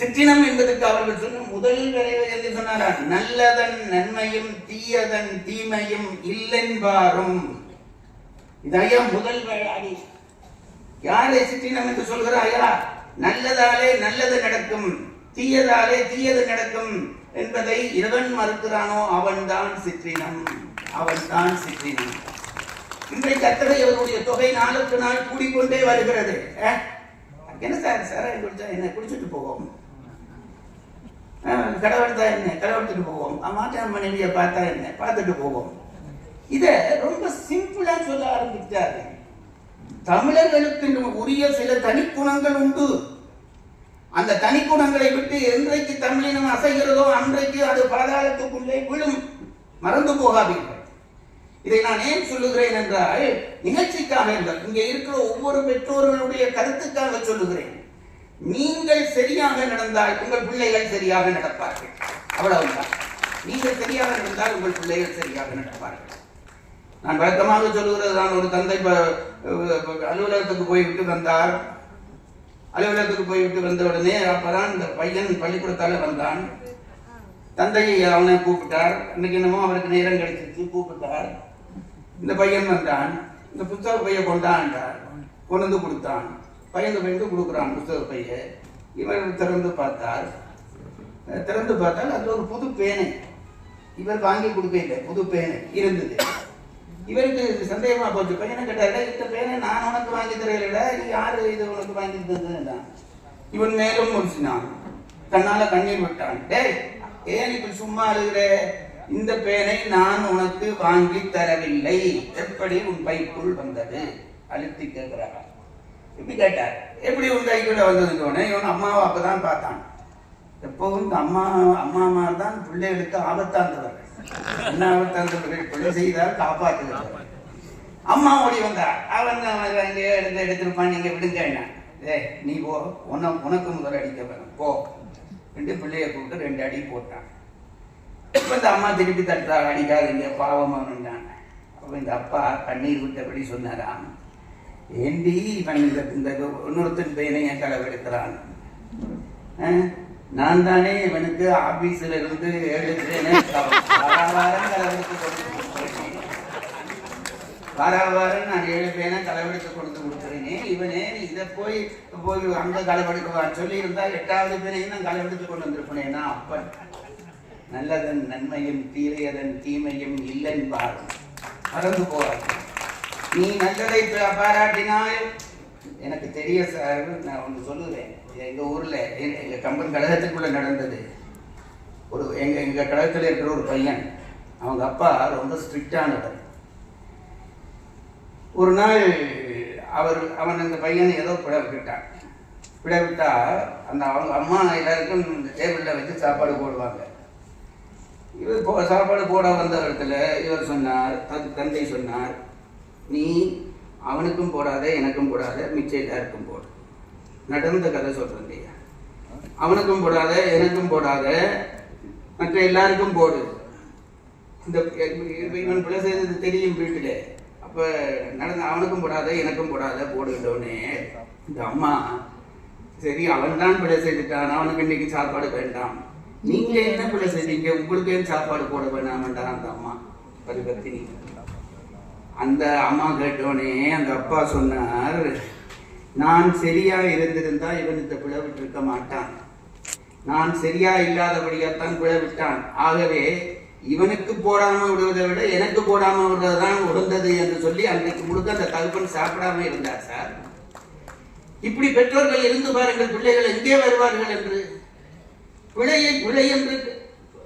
சிற்றினம் என்பதற்கு அவர்கள் சொன்ன முதல் விரைவு என்று சொன்னாரா, நல்லதன் நன்மையும் தீயதன் தீமையும் இல்லென்பாரும். இதையா முதல் விளையாடி. யாரை சிற்றினம் என்று சொல்கிறாயா? நல்லதாலே நல்லது நடக்கும், தீயதாலே தீயது நடக்கும் என்பதை எவன் மறுக்கிறானோ அவன்தான் சிற்றினம், அவன்தான் சிற்றினம். இன்றைக்கு அத்தகையவருடைய தொகை நாளுக்கு நாள் கூடிக்கொண்டே வருகிறது. என்ன சார் சாராயம் குடிச்சா என்ன, குடிச்சிட்டு போவோம். கடவுள்தா என்ன, கடவுள்த்துட்டு போவோம். மாற்றான் மனைவியை பார்த்தா என்ன, பார்த்துட்டு போவோம். இதை ரொம்ப சிம்பிளா சொல்ல ஆரம்பித்தாரு. தமிழர்களுக்கு உரிய சில தனிக்குணங்கள் உண்டு. அந்த தனிக்குணங்களை விட்டு என்றைக்கு தமிழினம் அசைகிறதோ அன்றைக்கு அது பாதாளத்துக்குள்ளே விழும். மறந்து போகாதீர்கள். இதை நான் ஏன் சொல்லுகிறேன் என்றால், நிகழ்ச்சிக்காக இல்லை, இங்கே இருக்கிற ஒவ்வொரு பெற்றோர்களுடைய கருத்துக்காக சொல்லுகிறேன். நீங்கள் சரியாக நடந்தால் உங்கள் பிள்ளைகள் சரியாக நடப்பார்கள். அவ்வளவுதான். நீங்கள் சரியாக நடந்தால் உங்கள் பிள்ளைகள் சரியாக நடப்பார்கள். நான் வழக்கமாக சொல்லுகிறது, நான் ஒரு தந்தை அலுவலகத்துக்கு போய்விட்டு வந்தார். அலுவலகத்துக்கு போய்விட்டு வந்த உடனே அப்பதான் இந்த பையன் பள்ளிக்கூடத்தால வந்தான். தந்தை அவனை கூப்பிட்டார். இன்னைக்கு என்னமோ அவருக்கு நேரம் கிடைச்சிச்சு, கூப்பிட்டார். இந்த பையன் வந்தான். இந்த புத்தக பைய கொண்டாண்டார். கொண்டு வந்து கொடுத்தான். பையன் கொடுக்குறான் புத்தக பைய. இவர் திறந்து பார்த்தால் அது ஒரு புது பேனை. இவர் வாங்கி கொடுக்கல, புது பேனை இருந்தது. இவருக்கு சந்தேகமா போச்சு. பையனை கேட்டாரு, இந்த பேனை நான் உனக்கு வாங்கி தரல, நீ யாரு இது உனக்கு வாங்கி தந்ததுதான். இவன் மேலும் முடிச்சினான். கண்ணால கண்ணீர் விட்டான். டேய், ஏன் இப்ப சும்மா அழுகிற? இந்த பேனை நான் உனக்கு வாங்கி தரவில்லை, எப்படி உன் பைக்குள் வந்தது? அழுத்தி கேட்கிறார். இப்படி கேட்டார், எப்படி உன் கைக்குள்ள வந்ததுன்னு. இவன் அம்மாவை அப்பதான் பார்த்தான். எப்பவும் இந்த அம்மா தான் பிள்ளைகளுக்கு ஆபத்தாந்தவர்கள். என்ன ஆபத்தாந்தவர்கள்? பிள்ளை செய்தால் காப்பாற்றுகிறார். அம்மா ஓடி வந்தார். அவன் எடுத்திருப்பான், நீங்க விடுங்க. நீ போ, உனக்கு முதல் அடிக்க வேணும், போ. 2 பிள்ளைய கூப்பிட்டு 2 அடி போட்டான். இப்ப இந்த அம்மா திருப்பி தட்டா, அடிக்காதீங்க, பாவமானான். அப்ப இந்த அப்பா கண்ணீர் விட்டபடி சொன்னாராம், ஏண்டி இவன் இந்த இன்னொருத்தன் பையனை என் களவெடுக்கிறான். நான் தானே இவனுக்கு ஆபீஸ்ல இருந்து 7 பேனை வாரம் களவெடுத்து கொடுத்து கொடுத்துருக்கேன். வாரம் நான் 7 பேனை களவெடுத்து கொடுத்து கொடுத்துருங்க. இவனே இதை போய் அங்க களவெடுக்குவான்னு சொல்லி இருந்தா 8வது பேனையும் நான் களவெடுத்து கொண்டு வந்திருப்பேன்னா அப்பன். நல்லதன் நன்மையும் தீரையதன் தீமையும் இல்லென்பார். மறந்து போவார். நீ நல்லதை பாராட்டினால் எனக்கு தெரிய சார், நான் ஒன்று சொல்லுவேன். எங்க ஊர்ல எங்க கம்பன் கழகத்துக்குள்ள நடந்தது. ஒரு எங்க கழகத்தில் இருக்கிற ஒரு பையன், அவங்க அப்பா ரொம்ப ஸ்ட்ரிக்டானவர். ஒரு நாள் அவன் அந்த பையன் ஏதோ பிடவிட்டா அந்த அவங்க அம்மா எல்லாருக்கும் இந்த டேபிள்ல வச்சு சாப்பாடு போடுவாங்க. இவர் சாப்பாடு போட வந்த இடத்துல இவர் சொன்னார், தந்தை சொன்னார், நீ அவனுக்கும் போடாத, எனக்கும் போடாத, மிச்சம் எல்லாருக்கும் போடு. நடந்த கதை சொல்றேன். அவனுக்கும் போடாத, எனக்கும் போடாத, மற்ற எல்லாருக்கும் போடு. இந்த இவன் பிள்ளை செய்தது தெரியும் வீட்டுல. அப்ப நடந்த அவனுக்கும் போடாத, எனக்கும் போடாத போடுகிட்டோன்னே இந்த அம்மா, சரி அவன் தான் பிள்ளை செய்துட்டான், அவனுக்கு இன்னைக்கு சாப்பாடு வேண்டாம், நீங்க என்ன பிள்ளை செய்தீங்க, உங்களுக்கு ஏன் சாப்பாடு போட வேண்டாம் அந்த அம்மா பரிவர்த்தினி. அந்த அம்மா கேட்டோடனே அந்த அப்பா சொன்னார், நான் சரியா இருந்திருந்தா இவன் இந்த பிளவிட்டு இருக்க மாட்டான். நான் சரியா இல்லாதபடியாத்தான் பிளவிட்டான். ஆகவே இவனுக்கு போடாம விடுவதை விட எனக்கு போடாம விடுவதுதான் உடந்தது என்று சொல்லி அன்றைக்கு முழுக்க அந்த தகப்பன் சாப்பிடாம இருந்தார் சார். இப்படி பெற்றோர்கள் இருந்து பாருங்கள், பிள்ளைகள் எங்கே வருவார்கள் என்று. பிழை என்று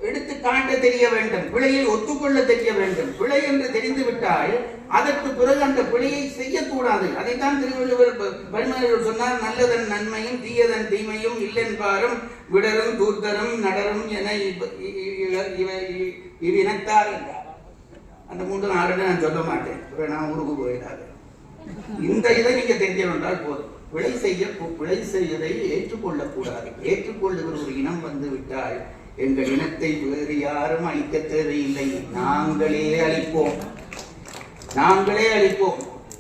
எடுத்து காட்ட தெரிய வேண்டும், பிழையை ஒத்துக்கொள்ள தெரிய வேண்டும். பிழை என்று தெரிந்து விட்டால் அதற்கு பிறகு அந்த பிழையை செய்யக்கூடாது. அதைத்தான் திருவள்ளுவர் பரிமேலூர் சொன்னார், நல்லதன் நன்மையும் தீயதன் தீமையும் இல்லென்பாரும் விடரும் தூர்த்தரும் நடரும் என இனத்தார் என்றார். அந்த 3 நாடு நான் சொல்ல மாட்டேன், நான் ஊருக்கு போயிடாது. இந்த இதை நீங்க தெரிஞ்சவென்றால் போதும். பிழை செய்வதை ஏற்றுக்கொள்ளக்கூடாது. ஏற்றுக்கொள்ளுகிற ஒரு இனம் வந்து விட்டால் எங்கள் இனத்தை வேறு யாரும் அழிக்க தேவையில்லை, நாங்களே அழிப்போம்.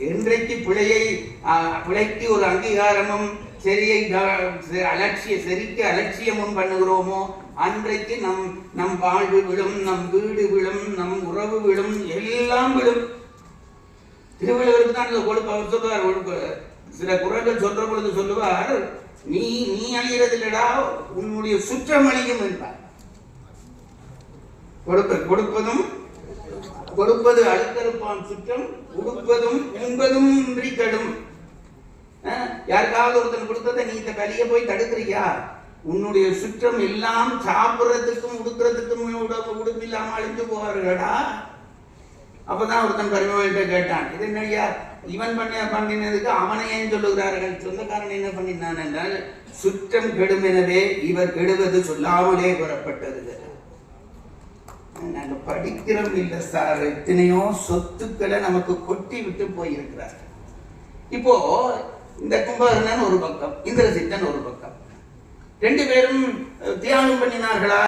என்றைக்கு பிழைக்கு ஒரு அங்கீகாரமும் சரியை சரிக்கு அலட்சியமும் பண்ணுகிறோமோ அன்றைக்கு நம் வாழ்வு விழும், நம் வீடு விழும், நம் உறவு விழும், எல்லாம் விழும். திருவள்ளுவருக்கு தான் அவர் சொல்லுவார், சில குறள்கள் சொல்ற பொழுது சொல்லுவார், நீ அழிகிறது இல்லடா, உன்னுடைய சுற்றம் அழியும் என்பார். கொடுப்பது அழுத்தறுப்பான் சுற்றம், உடுப்பதும் உண்பதும் இன்றி கடும். யாருக்காவது ஒருத்தன் கொடுத்ததை நீ இந்த கலிய போய் தடுக்கிறியா? உன்னுடைய சுற்றம் எல்லாம் சாப்பிட்றதுக்கும் உடுக்கிறதுக்கும் உடுப்பில்லாம அழிஞ்சு போவார்களா? அப்பதான் ஒருத்தன் பரிமாவிட்ட கேட்டான், இது என்னையா இவன் பண்ணினதுக்கு அவனை ஏன் சொல்லுகிறார்கள்? சொந்தக்காரன் என்ன பண்ணினான் என்றால், சுற்றம் கெடும் எனவே இவர் கெடுவது சொல்லாமலே பெறப்பட்டது. நாங்க படிக்கிறோம் இல்ல சார், எத்தனையோ சொத்துக்களை நமக்கு கொட்டி விட்டு போயிருக்கிறார். இப்போ இந்த கும்பகர்ணன் ஒரு பக்கம், இந்திரசித்தன் ஒரு பக்கம், ரெண்டு பேரும் தியாகம் பண்ணினார்களா?